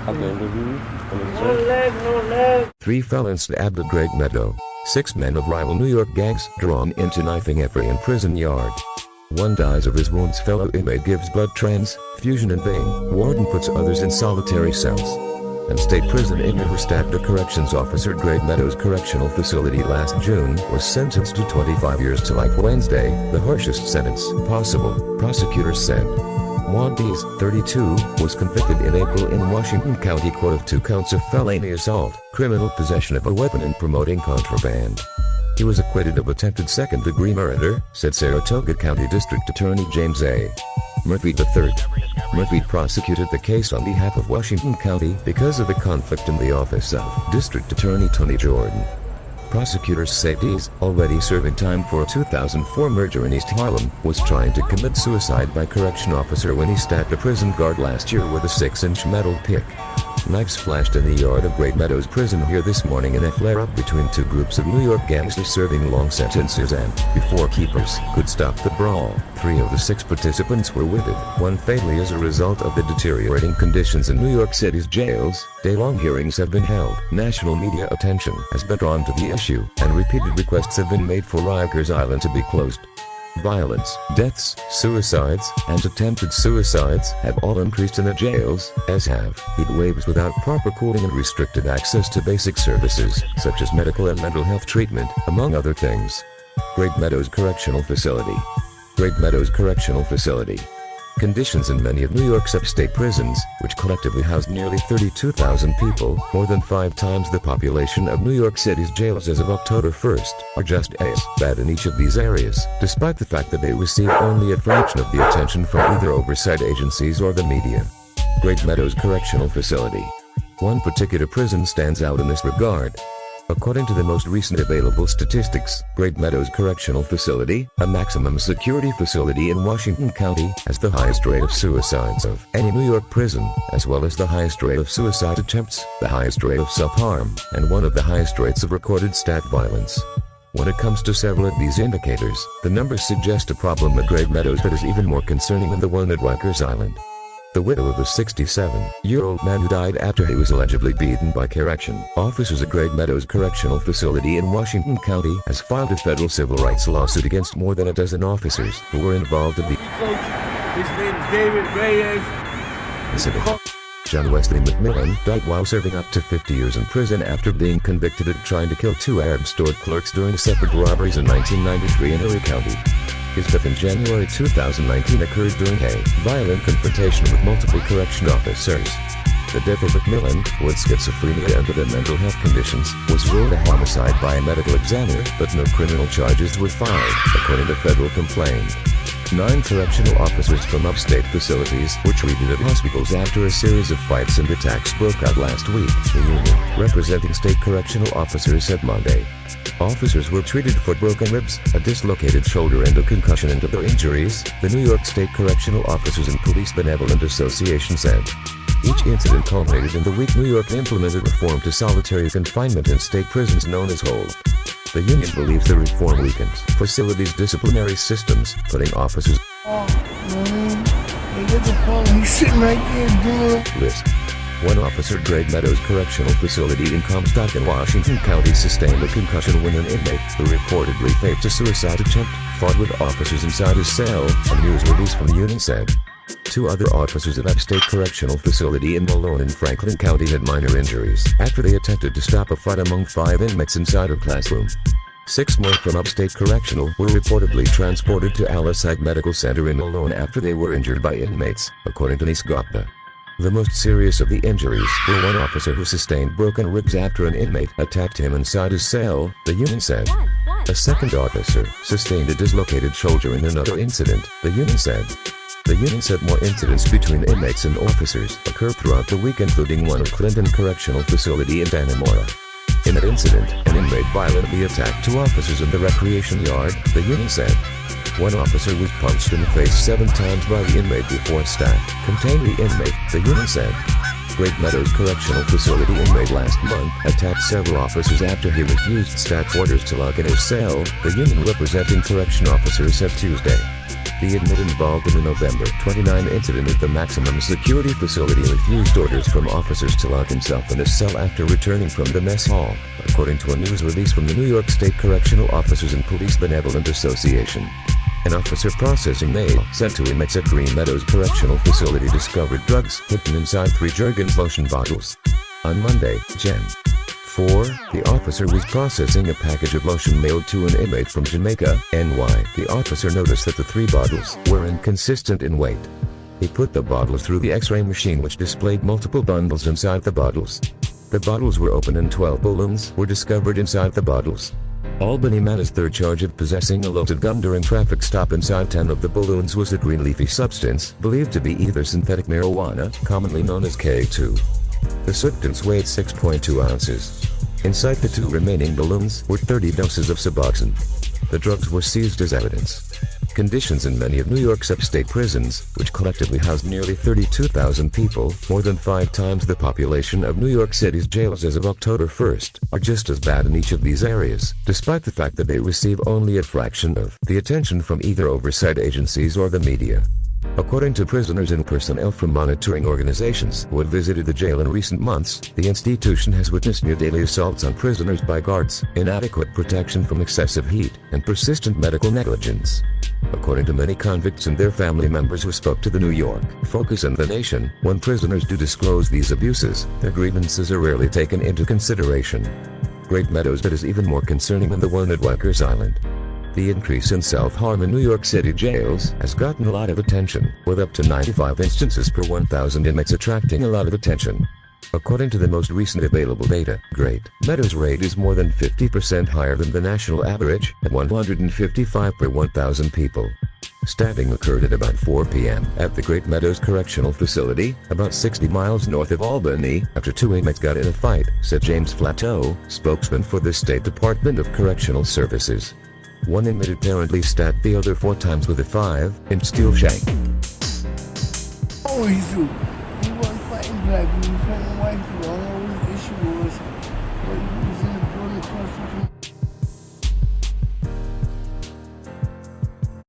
After interview, No leg, no leg. 3 felons stabbed at Great Meadow. 6 men of rival New York gangs drawn into knifing every in prison yard. 1 dies of his wounds. Fellow inmate gives blood transfusion in vain. Warden puts others in solitary cells. And state prison inmate who stabbed a corrections officer at Great Meadows Correctional Facility last June was sentenced to 25 years to life Wednesday, the harshest sentence possible, prosecutors said. Wandes, 32, was convicted in April in Washington County Court of 2 counts of felony assault, criminal possession of a weapon and promoting contraband. He was acquitted of attempted second-degree murder, said Saratoga County District Attorney James A. Murphy III. Murphy prosecuted the case on behalf of Washington County because of the conflict in the office of District Attorney Tony Jordan. Prosecutors say Dees, already serving time for a 2004 murder in East Harlem, was trying to commit suicide by correction officer when he stabbed a prison guard last year with a 6-inch metal pick. Knives flashed in the yard of Great Meadows Prison here this morning in a flare-up between 2 groups of New York gangsters serving long sentences and, before keepers could stop the brawl, 3 of the 6 participants were wounded, 1 fatally as a result of the deteriorating conditions in New York City's jails. Day-long hearings have been held. National media attention has been drawn to the issue, and repeated requests have been made for Rikers Island to be closed. Violence, deaths, suicides, and attempted suicides have all increased in the jails, as have heat waves without proper cooling and restricted access to basic services, such as medical and mental health treatment, among other things. Great Meadows Correctional Facility. Great Meadows Correctional Facility. Conditions in many of New York's upstate prisons, which collectively house nearly 32,000 people, more than 5 times the population of New York City's jails as of October 1st, are just as bad in each of these areas, despite the fact that they receive only a fraction of the attention from either oversight agencies or the media. Great Meadows Correctional Facility. One particular prison stands out in this regard. According to the most recent available statistics, Great Meadows Correctional Facility, a maximum security facility in Washington County, has the highest rate of suicides of any New York prison, as well as the highest rate of suicide attempts, the highest rate of self-harm, and one of the highest rates of recorded stat violence. When it comes to several of these indicators, the numbers suggest a problem at Great Meadows that is even more concerning than the one at Rikers Island. The widow of a 67-year-old man who died after he was allegedly beaten by correction officers at Great Meadows Correctional Facility in Washington County has filed a federal civil rights lawsuit against more than a dozen officers who were involved in the His name is David Reyes. incident. John Wesley McMillan died while serving up to 50 years in prison after being convicted of trying to kill 2 Arab store clerks during separate robberies in 1993 in Erie County. His death in January 2019 occurred during a violent confrontation with multiple correction officers. The death of McMillan, who had schizophrenia and other mental health conditions, was ruled a homicide by a medical examiner, but no criminal charges were filed, according to federal complaint. 9 correctional officers from upstate facilities were treated at hospitals after a series of fights and attacks broke out last week, the union, representing state correctional officers, said Monday. Officers were treated for broken ribs, a dislocated shoulder and a concussion and other injuries, the New York State Correctional Officers and Police Benevolent Association said. Each incident culminated in the week New York implemented reform to solitary confinement in state prisons known as hold. The union believes the reform weakens facilities' disciplinary systems, putting officers He's sitting right there, dude. risk. One officer at Great Meadows Correctional Facility in Comstock in Washington County sustained a concussion when an inmate, who reportedly faked a suicide attempt, fought with officers inside his cell, a news release from the union said. 2 other officers at Upstate Correctional Facility in Malone and Franklin County had minor injuries after they attempted to stop a fight among 5 inmates inside a classroom. 6 more from Upstate Correctional were reportedly transported to Aliside Medical Center in Malone after they were injured by inmates, according to Nisgopta. The most serious of the injuries were one officer who sustained broken ribs after an inmate attacked him inside his cell, the union said. A second officer sustained a dislocated shoulder in another incident, the union said. The union said more incidents between inmates and officers occurred throughout the week, including one at Clinton Correctional Facility in Dannemora. In that incident, an inmate violently attacked 2 officers in the recreation yard, the union said. One officer was punched in the face 7 times by the inmate before staff contained the inmate, the union said. Great Meadows Correctional Facility inmate last month attacked several officers after he refused staff orders to lock in his cell, the union representing correction officers said Tuesday. The inmate involved in the November 29 incident at the maximum security facility refused orders from officers to lock himself in a cell after returning from the mess hall, according to a news release from the New York State Correctional Officers and Police Benevolent Association. An officer processing mail sent to inmates at Green Meadows Correctional Facility discovered drugs hidden inside 3 Jergens lotion bottles. On Monday, Jan. 4, the officer was processing a package of lotion mailed to an inmate from Jamaica, NY. The officer noticed that the 3 bottles were inconsistent in weight. He put the bottles through the X-ray machine, which displayed multiple bundles inside the bottles. The bottles were open and 12 balloons were discovered inside the bottles. Albany man is third charge of possessing a loaded gun during traffic stop. Inside 10 of the balloons was a green leafy substance, believed to be either synthetic marijuana, commonly known as K2. The substance weighed 6.2 ounces. Inside the 2 remaining balloons were 30 doses of Suboxone. The drugs were seized as evidence. Conditions in many of New York's upstate prisons, which collectively house nearly 32,000 people, more than 5 times the population of New York City's jails as of October 1st, are just as bad in each of these areas, despite the fact that they receive only a fraction of the attention from either oversight agencies or the media. According to prisoners and personnel from monitoring organizations who had visited the jail in recent months, the institution has witnessed near-daily assaults on prisoners by guards, inadequate protection from excessive heat, and persistent medical negligence. According to many convicts and their family members who spoke to the New York Focus and The Nation, when prisoners do disclose these abuses, their grievances are rarely taken into consideration. Great Meadows bit is even more concerning than the one at Rikers Island. The increase in self-harm in New York City jails has gotten a lot of attention, with up to 95 instances per 1,000 inmates attracting a lot of attention. According to the most recent available data, Great Meadows' rate is more than 50% higher than the national average, at 155 per 1,000 people. Stabbing occurred at about 4 p.m. at the Great Meadows Correctional Facility, about 60 miles north of Albany, after 2 inmates got in a fight, said James Flatteau, spokesman for the State Department of Correctional Services. One inmate apparently stabbed the other 4 times with a 5-inch steel shank. Always do. We weren't fighting black, we were fighting white people all over